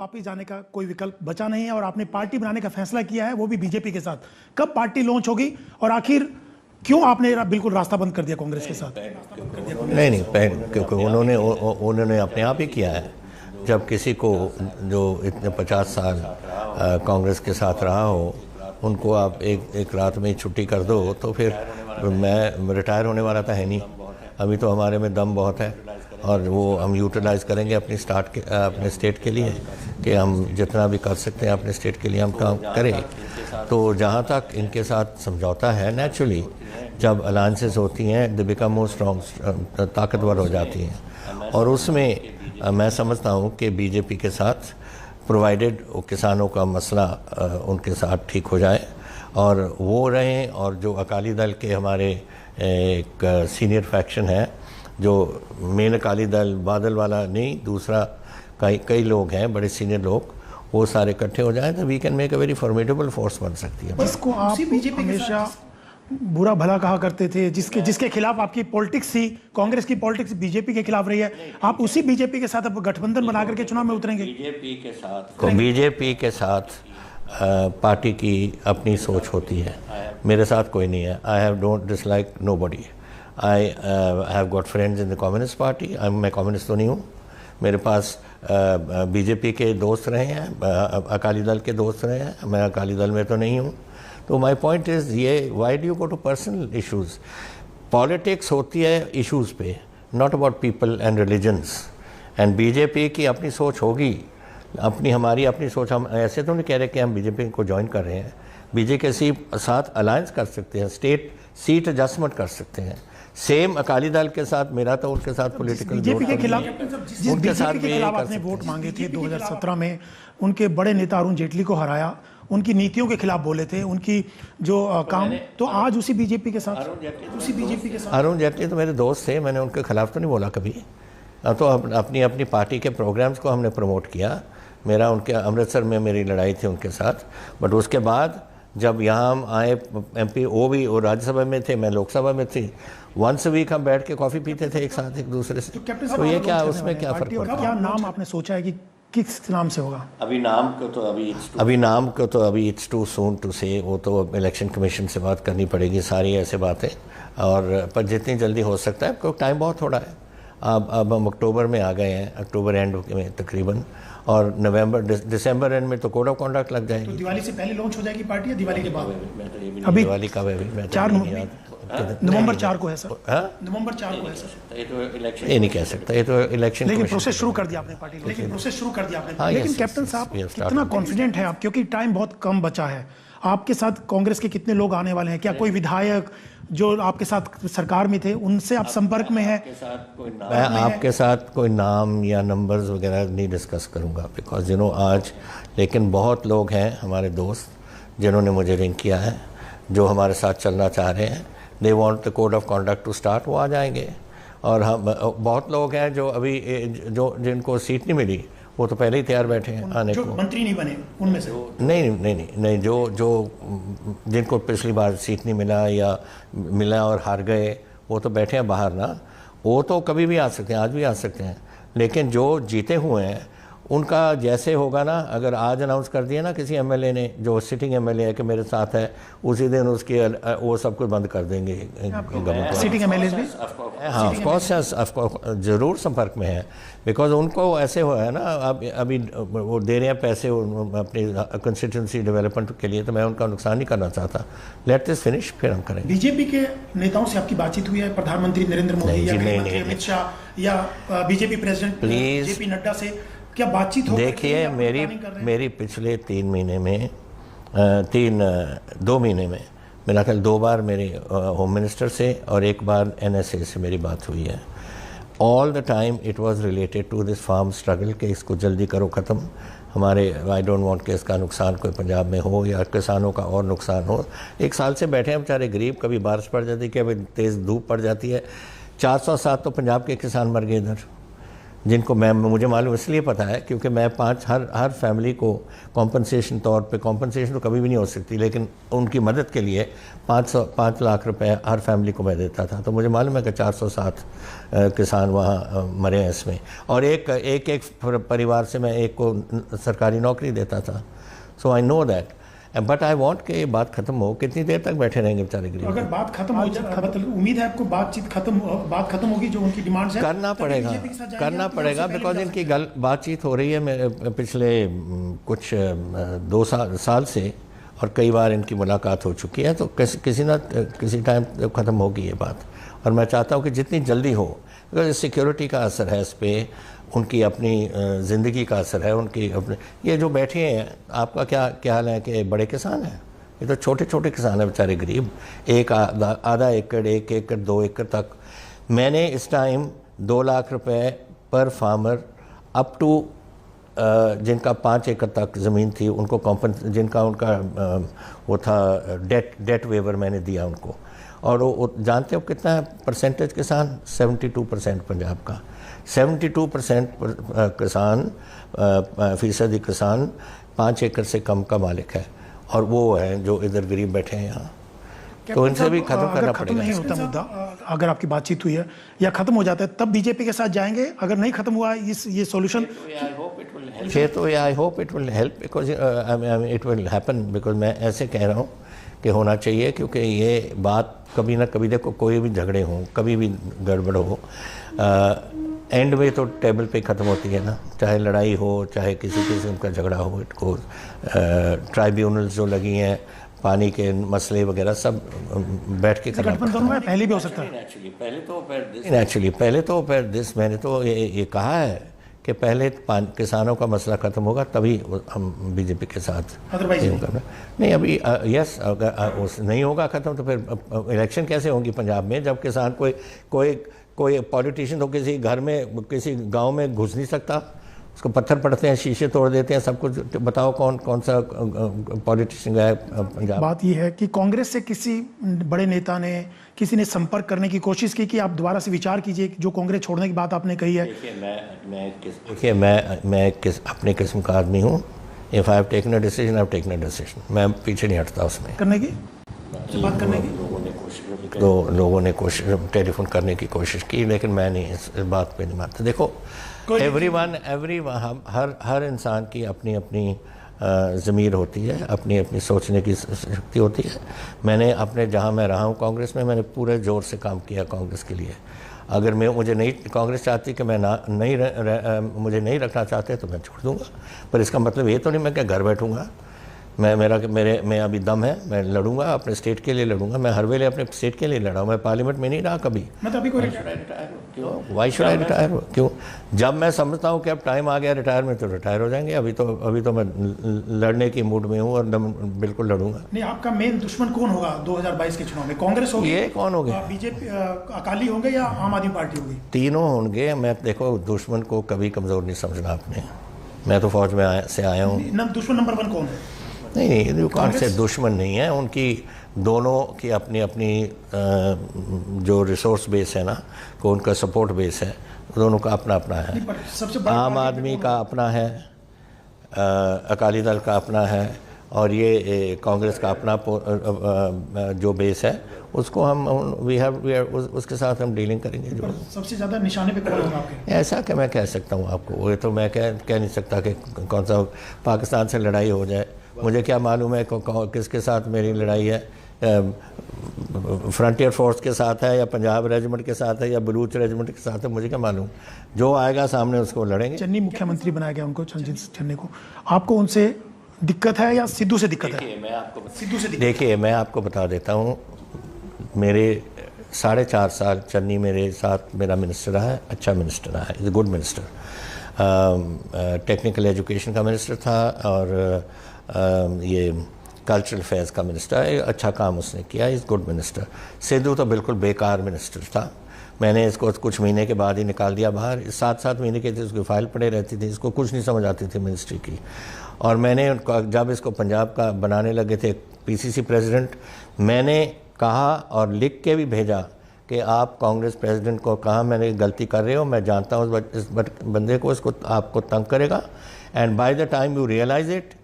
वापिस जाने का कोई विकल्प बचा नहीं है और आपने पार्टी बनाने का फैसला किया है, वो भी बीजेपी के साथ। कब पार्टी लॉन्च होगी और आखिर क्यों आपने बिल्कुल रास्ता बंद कर दिया कांग्रेस के साथ? नहीं, क्योंकि उन्होंने अपने आप ही किया है। जब किसी को जो इतने 50 साल कांग्रेस के साथ रहा हो, उनको आप एक रात में छुट्टी कर दो तो फिर मैं रिटायर होने वाला तो है नहीं। अभी तो हमारे में दम बहुत है और वो हम यूटिलाइज़ करेंगे अपने स्टेट के लिए कि हम जितना भी कर सकते हैं अपने स्टेट के लिए हम काम करें। तो जहाँ तक इनके साथ समझौता है, नेचुरली जब अलायंसेस होती हैं दे बिकम मोर स्ट्रॉन्ग, ताकतवर हो जाती हैं। और उसमें मैं समझता हूँ कि बीजेपी के साथ प्रोवाइडेड किसानों का मसला उनके साथ ठीक हो जाए और वो रहें, और जो अकाली दल के हमारे एक सीनियर फैक्शन है, जो मेन अकाली दल बादल वाला नहीं, दूसरा कई लोग हैं बड़े सीनियर लोग, वो सारे इकट्ठे हो जाएं तो we can make a very formidable force बन सकती है। इसको आप बीजेपी हमेशा बुरा भला कहा करते थे, जिसके खिलाफ आपकी पॉलिटिक्स थी, कांग्रेस की पॉलिटिक्स बीजेपी के खिलाफ रही है। आप उसी बीजेपी के साथ अब गठबंधन बना करके चुनाव में उतरेंगे? बीजेपी के साथ पार्टी की अपनी सोच होती है, मेरे साथ कोई नहीं है। I have don't dislike nobody. I have got friends in the communist party. मैं कम्युनिस्ट तो नहीं हूँ, मेरे पास बीजेपी के दोस्त रहे हैं, अकाली दल के दोस्त रहे हैं, मैं अकाली दल में तो नहीं हूँ। तो माई पॉइंट इज़ ये, why do you go to personal issues? Politics होती है इशूज़ पे, not about people and religions. And BJP की अपनी सोच होगी, हमारी अपनी सोच। हम ऐसे तो नहीं कह रहे कि हम बीजेपी को ज्वाइन कर रहे हैं। बीजेपी के साथ अलायंस कर सकते हैं, स्टेट सीट एडजस्टमेंट कर सकते हैं। सेम अकाली दल के साथ मेरा तो उनके साथ पॉलिटिकल बीजेपी के खिलाफ आपने वोट मांगे थे 2017 में, उनके बड़े नेता अरुण जेटली को हराया, उनकी नीतियों के खिलाफ बोले थे, उनकी जो काम, तो आज उसी बीजेपी के साथ अरुण जेटली तो मेरे दोस्त थे, मैंने उनके खिलाफ तो नहीं बोला कभी। तो अपनी पार्टी के प्रोग्राम्स को हमने प्रमोट किया। मेरा उनके अमृतसर में मेरी लड़ाई थी उनके साथ, बट उसके बाद जब यहाँ हम आए MP, वो भी वो राज्यसभा में थे, मैं लोकसभा में थी, वंस वीक हम बैठ के कॉफ़ी पीते थे एक साथ एक दूसरे से। तो ये क्या, उसमें क्या फ़र्क पड़ता है? क्या नाम आपने सोचा है कि किस नाम से होगा? अभी नाम को तो अभी इट्स टू सून टू से, वो तो इलेक्शन कमीशन से बात करनी पड़ेगी सारी ऐसे बातें। और पर जितनी जल्दी हो सकता है, क्योंकि टाइम बहुत थोड़ा है। अब हम अक्टूबर में आ गए हैं, अक्टूबर एंड में तकरीबन, और नवंबर दिसंबर एंड में तो कोड ऑफ कॉन्डक्ट लग जाएगी। तो दिवाली से पहले लॉन्च हो जाएगी पार्टी या दिवाली के बाद? अभी दिवाली कब है? नवंबर 4 को है सर। नवंबर 4 को है सर। ये नहीं कह सकता, ये तो इलेक्शन, लेकिन प्रोसेस शुरू कर दिया आपने पार्टी, लेकिन कैप्टन साहब कितना कॉन्फिडेंट है आप, क्योंकि टाइम बहुत कम बचा है? आपके साथ कांग्रेस के कितने लोग आने वाले हैं? क्या कोई विधायक जो आपके साथ सरकार में थे उनसे आप संपर्क में हैं? मैं आपके साथ कोई नाम या नंबर्स वगैरह नहीं डिस्कस करूंगा, बिकॉज आज लेकिन बहुत लोग हैं हमारे दोस्त जिन्होंने मुझे रिंग किया है, जो हमारे साथ चलना चाह रहे हैं। They want the code of conduct to start, वो आ जाएंगे। और हम बहुत लोग हैं जो अभी जिनको सीट नहीं मिली, वो तो पहले ही तैयार बैठे हैं आने को। मंत्री नहीं बने उनमें से? नहीं, जो जिनको पिछली बार सीट नहीं मिला या मिला और हार गए, वो तो बैठे हैं बाहर ना। वो तो कभी भी आ सकते हैं, आज भी आ सकते हैं। लेकिन जो जीते हुए हैं उनका जैसे होगा ना, अगर आज अनाउंस कर दिया ना किसी MLA ने, जो सिटिंग MLA है कि मेरे साथ है, उसी दिन उसकी वो सब कुछ बंद कर देंगे गवर्नमेंट। सिटिंग MLA भी? हाँ, ऑफ कोर्स ज़रूर संपर्क में है, बिकॉज उनको ऐसे हुआ है ना, अभी वो दे रहे हैं पैसे अपनी कंस्टिट्यूंसी डेवलपमेंट के लिए, तो मैं उनका नुकसान नहीं करना चाहता। लेट दिस फिनिश, फिर हम करेंगे। बीजेपी के नेताओं से आपकी बातचीत हुई है? प्रधानमंत्री नरेंद्र मोदी या अमित शाह या बीजेपी प्रेसिडेंट JP नड्डा से क्या बातचीत हो? देखिए, मेरी पिछले 2 महीने में मेरा ख्याल 2 बार मेरे होम मिनिस्टर से और 1 बार NSA से मेरी बात हुई है। All the time it was related to this farm struggle कि इसको जल्दी करो ख़त्म। हमारे आई डोंट वांट कि इसका नुकसान कोई पंजाब में हो या किसानों का और नुकसान हो। 1 साल से बैठे हैं बेचारे गरीब, कभी बारिश पड़ जाती है, कभी तेज़ धूप पड़ जाती है। 407 तो पंजाब के किसान मर गए इधर। जिनको मुझे मालूम इसलिए पता है क्योंकि मैं हर फैमिली को कॉम्पनसेशन तौर पे, कॉम्पनसेशन तो कभी भी नहीं हो सकती, लेकिन उनकी मदद के लिए 5 लाख रुपए हर फैमिली को मैं देता था। तो मुझे मालूम है कि 407 किसान वहाँ मरे हैं इसमें, और एक परिवार से मैं एक को सरकारी नौकरी देता था। So I know that, but I want कि ये बात खत्म हो। कितनी देर तक बैठे रहेंगे बेचारे गरीब? अगर बात खत्म हो जाए, मतलब उम्मीद है आपको बात खत्म होगी, जो उनकी डिमांड्स है करना पड़ेगा बिकॉज इनकी बातचीत हो रही है मेरे पिछले कुछ 2 साल से, और कई बार इनकी मुलाकात हो चुकी है। तो किसी टाइम ख़त्म होगी ये बात, और मैं चाहता हूँ कि जितनी जल्दी हो, बिकॉज सिक्योरिटी का असर है इस पर, उनकी अपनी ज़िंदगी का असर है, उनकी अपने। ये जो बैठे हैं, आपका क्या हाल है कि बड़े किसान हैं? ये तो छोटे छोटे किसान हैं बेचारे गरीब, आधा एकड़, 1 एकड़, 2 एकड़ तक। मैंने इस टाइम 2 लाख रुपए पर फार्मर अप टू जिनका 5 एकड़ तक ज़मीन थी उनको जिनका उनका वो था डेट वेवर मैंने दिया उनको। और वो जानते हो कितना है परसेंटेज किसान? 72% पंजाब का। 72% किसान, फीसदी किसान 5 एकड़ से कम का मालिक है, और वो है जो इधर गरीब बैठे हैं यहाँ। तो इनसे भी खत्म करना पड़ेगा। नहीं होता मुद्दा, अगर आपकी बातचीत हुई है या खत्म हो जाता है, तब बीजेपी के साथ जाएंगे? अगर नहीं खत्म हुआ ये solution, I hope it will help because it will happen, because मैं ऐसे कह रहा हूँ कि होना चाहिए, क्योंकि ये बात कभी ना कभी, देखो कोई भी झगड़े हों, कभी भी गड़बड़ हो, एंड में तो टेबल पे ख़त्म होती है ना, चाहे लड़ाई हो, चाहे किसी किस्म का झगड़ा हो। इट को ट्राइब्यूनल्स जो लगी हैं, पानी के मसले वगैरह सब बैठ के करना पड़ता है। पहले भी हो सकता है। पहले तो फिर दिस मैंने तो ये कहा है कि पहले किसानों का मसला ख़त्म होगा, तभी हम बीजेपी के साथ करना। नहीं अभी यस, अगर नहीं होगा ख़त्म तो फिर इलेक्शन कैसे होंगी पंजाब में, जब किसान कोई पॉलिटिशियन तो किसी घर में, किसी गांव में घुस नहीं सकता, उसको पत्थर पड़ते हैं, शीशे तोड़ देते हैं, सब कुछ। बताओ कौन सा पॉलिटिशियन है पंजाब? बात यह है कि कांग्रेस से किसी बड़े नेता ने, किसी ने संपर्क करने की कोशिश की कि आप दोबारा से विचार कीजिए, जो कांग्रेस छोड़ने की बात आपने कही है? देखिए मैं अपनी किस्म का आदमी हूँ। If I have taken a decision, I have taken a decision. मैं पीछे नहीं हटता उसमें करने की बात करने की। लोगों ने कोशिश, टेलीफोन करने की कोशिश की, लेकिन मैं नहीं इस बात पे नहीं मानता। देखो एवरीवन हर इंसान की अपनी अपनी ज़मीर होती है, अपनी अपनी सोचने की शक्ति होती है। मैंने अपने जहाँ मैं रहा हूँ कांग्रेस में, मैंने पूरे ज़ोर से काम किया कांग्रेस के लिए। अगर मुझे नहीं कांग्रेस चाहती कि मैं मुझे नहीं रखना चाहते तो मैं छोड़ दूँगा, पर इसका मतलब ये तो नहीं मैं क्या घर बैठूँगा। मैं अभी दम है, मैं लड़ूंगा, अपने स्टेट के लिए लड़ूंगा। मैं हर वेले अपने स्टेट के लिए लड़ा हूँ, मैं पार्लियामेंट में नहीं रहा कभी। मैं तो अभी कोई वाई शुड आई रिटायर? क्यों? जब मैं समझता हूँ कि अब टाइम आ गया रिटायर में, तो रिटायर हो जाएंगे। अभी तो मैं लड़ने की मूड में हूँ और बिल्कुल लड़ूंगा। नहीं, आपका मेन दुश्मन कौन होगा 2022 के चुनाव में? कांग्रेस होगी? ये कौन होंगे? बीजेपी, अकाली होंगे या आम आदमी पार्टी होगी? तीनों होंगे। मैं देखो दुश्मन को कभी कमज़ोर नहीं समझना आपने। मैं तो फौज में से आया हूँ। दुश्मन नंबर 1 कौन है? नहीं, कौन से दुश्मन नहीं है, उनकी दोनों की अपनी अपनी जो रिसोर्स बेस है ना, को उनका सपोर्ट बेस है, दोनों का अपना अपना है। आम आदमी का अपना है, अकाली दल का अपना है, और ये कांग्रेस का अपना जो बेस है, उसको हम उसके साथ हम डीलिंग करेंगे। जो सबसे ज़्यादा निशाने पे कौन होगा आपके? ऐसा कि मैं कह सकता हूँ आपको, वो तो मैं कह नहीं सकता कि कौन सा पाकिस्तान से लड़ाई हो जाए। मुझे क्या मालूम है किसके साथ मेरी लड़ाई है, फ्रंटियर फोर्स के साथ है या पंजाब रेजिमेंट के साथ है या बलूच रेजिमेंट के साथ है, मुझे क्या मालूम। जो आएगा सामने उसको लड़ेंगे। चन्नी मुख्यमंत्री बनाया गया उनको, चन्नी को, आपको उनसे दिक्कत है या सिद्धू से दिक्कत है? देखिए मैं आपको बता देता हूँ, मेरे 4.5 साल चन्नी मेरे साथ मेरा मिनिस्टर रहा है, अच्छा मिनिस्टर रहा है, is a good minister. Technical education का मिनिस्टर था और ये कल्चरल अफेयर्स का मिनिस्टर है। अच्छा काम उसने किया, इज़ गुड मिनिस्टर। सिद्धू तो बिल्कुल बेकार मिनिस्टर था। मैंने इसको कुछ महीने के बाद ही निकाल दिया बाहर। 7 महीने के थे, उसकी फाइल पड़े रहती थी, इसको कुछ नहीं समझ आती थी मिनिस्ट्री की। और मैंने जब इसको पंजाब का बनाने लगे थे PCC प्रेसिडेंट, मैंने कहा और लिख के भी भेजा कि आप कांग्रेस प्रेसिडेंट को कहा मैंने गलती कर रहे हो, मैं जानता हूँ इस बंदे को, इसको आपको तंग करेगा, and by the time you realise it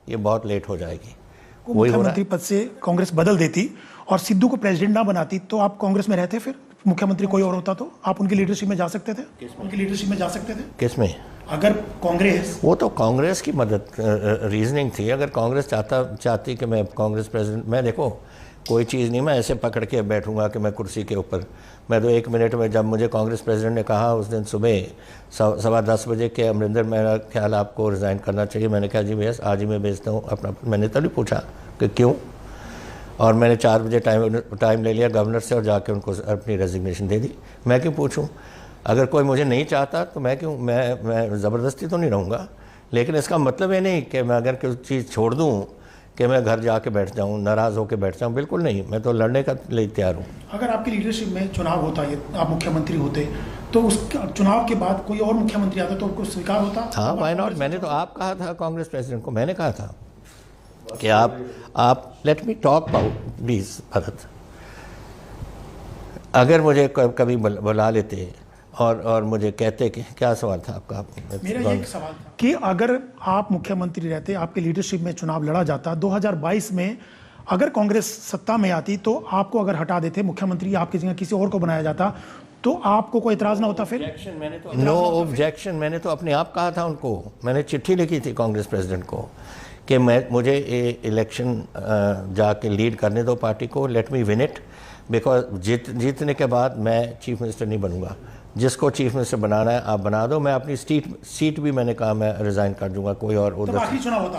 ये बहुत लेट हो जाएगी। मुख्यमंत्री पद से कांग्रेस बदल देती और सिद्धू को प्रेसिडेंट ना बनाती तो आप कांग्रेस में रहते? फिर मुख्यमंत्री कोई और होता तो आप उनकी लीडरशिप में जा सकते थे? उनकी लीडरशिप में जा सकते थे? किसमें? अगर कांग्रेस, वो तो कांग्रेस की मदद रीजनिंग थी। अगर कांग्रेस चाहती कि मैं कांग्रेस प्रेसिडेंट, मैं देखो कोई चीज़ नहीं मैं ऐसे पकड़ के बैठूंगा कि मैं कुर्सी के ऊपर, मैं तो 1 मिनट में, जब मुझे कांग्रेस प्रेसिडेंट ने कहा उस दिन सुबह 10:15 बजे के अमरिंदर मेरा ख्याल आपको रिज़ाइन करना चाहिए, मैंने कहा जी भैया आज ही मैं भेजता हूँ अपना। मैंने तो नहीं पूछा कि क्यों, और मैंने 4 बजे टाइम ले लिया गवर्नर से और जाके उनको अपनी रेजिग्नेशन दे दी। मैं क्यों पूछूं? अगर कोई मुझे नहीं चाहता तो मैं क्यों, मैं ज़बरदस्ती तो नहीं रहूँगा। लेकिन इसका मतलब ये नहीं कि मैं अगर कोई चीज़ छोड़ दूँ कि मैं घर जाके बैठ जाऊँ, नाराज़ होकर बैठ जाऊँ, बिल्कुल नहीं, मैं तो लड़ने का लिए तैयार हूँ। अगर आपकी लीडरशिप में चुनाव होता है, आप मुख्यमंत्री होते तो उस चुनाव के बाद कोई और मुख्यमंत्री आता तो उनको स्वीकार होता? हाँ, व्हाई नॉट। मैंने तो आप कहा था कांग्रेस प्रेसिडेंट को, मैंने कहा था कि आप let me talk about please Bharat. अगर मुझे कभी बुला लेते और मुझे कहते कि क्या सवाल था आपका? मेरा ये सवाल था कि अगर आप मुख्यमंत्री रहते, आपके लीडरशिप में चुनाव लड़ा जाता 2022 में, अगर कांग्रेस सत्ता में आती तो आपको अगर हटा देते मुख्यमंत्री, आपकी जगह किसी और को बनाया जाता तो आपको कोई इतराज ना होता? फिर नो ऑब्जेक्शन। मैंने तो अपने आप कहा था उनको, मैंने चिट्ठी लिखी थी कांग्रेस प्रेसिडेंट को कि मुझे इलेक्शन जाके लीड करने दो पार्टी को, let me win it, because जीतने के बाद मैं चीफ मिनिस्टर नहीं बनूंगा। जिसको चीफ मिनिस्टर बनाना है आप बना दो, मैं अपनी सीट भी मैंने कहा मैं रिज़ाइन कर दूंगा, कोई और उधर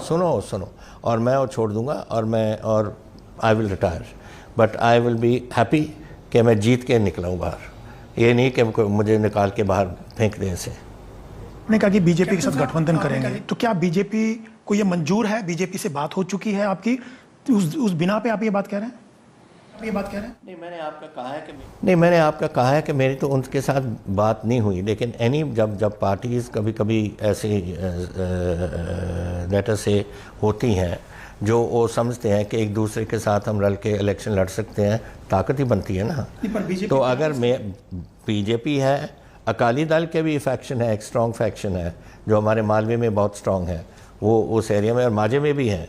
सुनो और मैं और छोड़ दूंगा और I will retire, but I will be happy कि मैं जीत के निकलाऊँ बाहर, ये नहीं कि मुझे निकाल के बाहर फेंक दें ऐसे। उन्होंने कहा कि बीजेपी के साथ गठबंधन करेंगे, तो क्या बीजेपी को ये मंजूर है? बीजेपी से बात हो चुकी है आपकी, उस बिना पे आप ये बात कह रहे हैं? नहीं, मैंने आपका कहा है कि मेरी तो उनके साथ बात नहीं हुई, लेकिन जब पार्टीज कभी ऐसे लेटर से होती हैं जो वो समझते हैं कि एक दूसरे के साथ हम रल के इलेक्शन लड़ सकते हैं, ताकत ही बनती है ना। तो अगर बीजेपी है, अकाली दल के भी फैक्शन है, एक स्ट्रॉन्ग फैक्शन है जो हमारे मालवे में बहुत स्ट्रॉन्ग है, वो उस एरिया में, और माझे में भी है।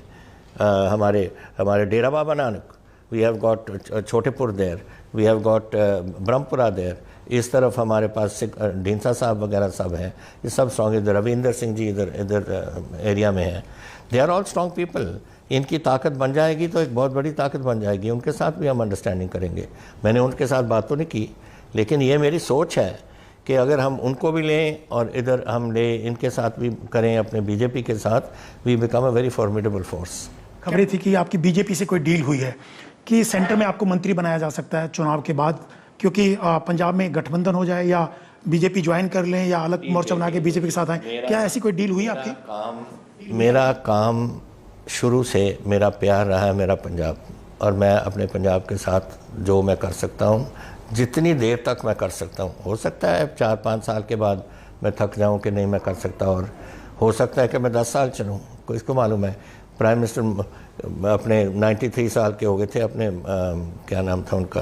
हमारे Dera Baba Nanak, we have got Chhotepur there, we have got Brahmpura there, इस तरफ हमारे पास ढींसा साहब वगैरह सब हैं, ये सब स्ट्रॉन्ग। इधर रविंदर सिंह जी इधर एरिया में है, they are all strong people. इनकी ताकत बन जाएगी तो एक बहुत बड़ी ताकत बन जाएगी, उनके साथ भी हम अंडरस्टैंडिंग करेंगे। मैंने उनके साथ बात तो नहीं की, लेकिन ये मेरी सोच है कि अगर हम उनको भी लें और इधर हम इनके साथ भी करें अपने बीजेपी के साथ, we become a very formidable force. खबरें थी कि आपकी बीजेपी से कोई डील हुई है कि सेंटर में आपको मंत्री बनाया जा सकता है चुनाव के बाद, क्योंकि पंजाब में गठबंधन हो जाए या बीजेपी ज्वाइन कर लें या अलग मोर्चा बना के बीजेपी के साथ आए, क्या ऐसी कोई डील हुई आपकी? मेरा काम शुरू से मेरा प्यार रहा है मेरा पंजाब, और मैं अपने पंजाब के साथ जो मैं कर सकता हूँ, जितनी देर तक मैं कर सकता हूँ, हो सकता है 4-5 साल के बाद मैं थक जाऊँ कि नहीं मैं कर सकता, और हो सकता है कि मैं 10 साल चलूँ, किसको मालूम है। प्राइम मिनिस्टर अपने 93 साल के हो गए थे, अपने क्या नाम था उनका,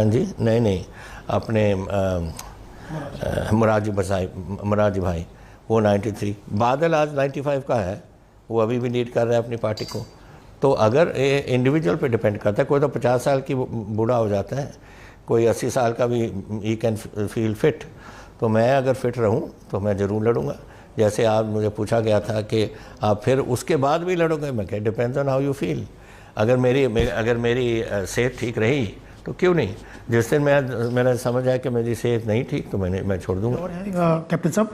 जी नहीं अपने मुराजी भाई, वो 93, बादल आज 95 का है, वो अभी भी लीड कर रहा है अपनी पार्टी को। तो अगर ये इंडिविजुअल पे डिपेंड करता है, कोई तो 50 साल की बूढ़ा हो जाता है, कोई 80 साल का भी ही कैन फील फिट, तो मैं अगर फिट रहूं तो मैं ज़रूर लड़ूंगा। जैसे आज मुझे पूछा गया था कि आप फिर उसके बाद भी लड़ोगे, मैं क्या, depends on how you feel. अगर मेरी सेहत ठीक रही तो क्यों नहीं, जिस दिन मैंने समझ आया कि मेरी सेहत नहीं ठीक तो मैं छोड़ दूंगा। कैप्टन साहब,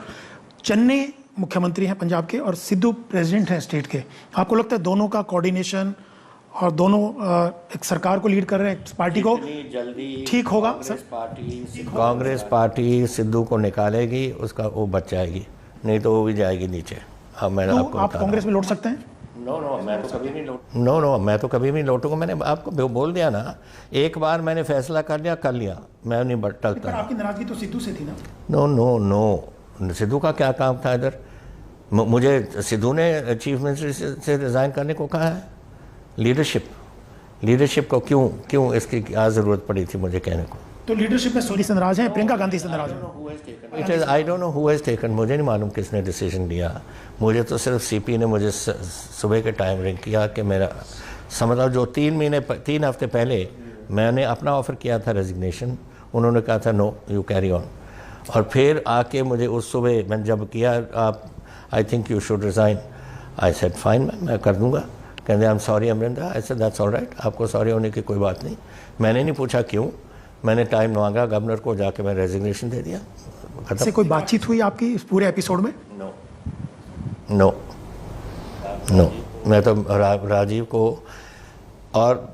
चन्नी मुख्यमंत्री हैं पंजाब के और सिद्धू प्रेसिडेंट हैं स्टेट के, आपको लगता है दोनों का कोऑर्डिनेशन और दोनों एक सरकार को लीड कर रहे हैं, पार्टी को जल्दी ठीक होगा? कांग्रेस पार्टी सिद्धू को निकालेगी, उसका वो बच जाएगी, नहीं तो वो भी जाएगी नीचे। हाँ, मैंने आपको आप कांग्रेस में लौट सकते हैं? नो, मैं तो कभी नहीं लौटूंगा। मैंने आपको बोल दिया ना, एक बार मैंने फैसला कर लिया, मैं नहीं टलता। आपकी नाराजगी तो सिद्धू से थी ना? नो, सिद्धू का क्या काम था इधर? मुझे सिद्धू ने चीफ मिनिस्टर से रिज़ाइन करने को कहा है। लीडरशिप, लीडरशिप को क्यों इसकी क्या ज़रूरत पड़ी थी मुझे कहने को? तो लीडरशिप में सोनी से नाराज हैं, प्रियंका गांधी से नाराज हैं। I don't know who has taken, मुझे नहीं मालूम किसने डिसीजन लिया। मुझे तो सिर्फ सीपी ने मुझे सुबह के टाइम रिंग किया कि मेरा समझ जो 3 हफ्ते पहले मैंने अपना ऑफ़र किया था रेजिग्नेशन, उन्होंने कहा था नो यू कैरी ऑन, और फिर आके मुझे उस सुबह मैंने जब किया आप I think you should resign, I said fine मैं कर दूँगा। कहते I am sorry Amarinder, I said that's all right, आपको सॉरी होने की कोई बात नहीं। मैंने नहीं पूछा क्यों, मैंने टाइम मांगा गवर्नर को, जाके मैं रेजिग्नेशन दे दिया। से कोई बातचीत हुई आपकी इस पूरे एपिसोड में? नो, मैं तो राजीव को और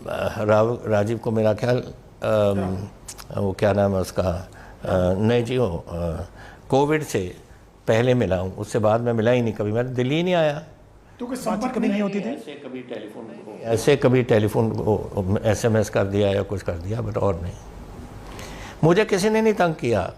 राजीव को मेरा ख्याल वो क्या नाम है उसका, नहीं जी वो कोविड से पहले मिला हूँ, उससे बाद में मिला ही नहीं कभी, मैं दिल्ली ही नहीं आया। तो कोई संपर्क कभी नहीं होती थी? ऐसे कभी टेलीफोन SMS कर दिया या कुछ कर दिया, बट और नहीं। मुझे किसी ने नहीं तंग किया।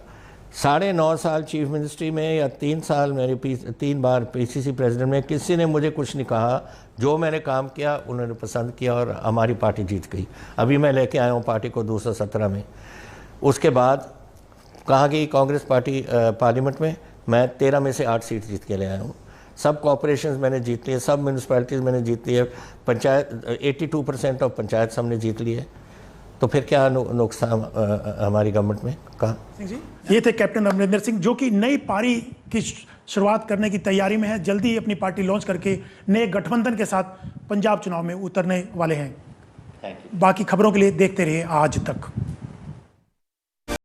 9.5 साल चीफ मिनिस्ट्री में या 3 साल मेरे 3 बार PCC प्रेसिडेंट में किसी ने मुझे कुछ नहीं कहा। जो मैंने काम किया उन्होंने पसंद किया और हमारी पार्टी जीत गई। अभी मैं लेके आया हूँ पार्टी को 217 में। उसके बाद कहाँ गई कांग्रेस पार्टी पार्लियामेंट में? मैं 13 में से 8 सीट जीत के ले आया हूँ। सब कॉर्पोरेशंस मैंने जीत लिए, सब म्यूनसिपैलिटीज़ मैंने जीत ली है, पंचायत 82% ऑफ पंचायत हमने जीत ली है। तो फिर क्या नुकसान हमारी गवर्नमेंट में कहा? ये थे कैप्टन अमरिंदर सिंह, जो कि नई पारी की शुरुआत करने की तैयारी में है। जल्दी ही अपनी पार्टी लॉन्च करके नए गठबंधन के साथ पंजाब चुनाव में उतरने वाले हैं। बाकी खबरों के लिए देखते रहिए आज तक।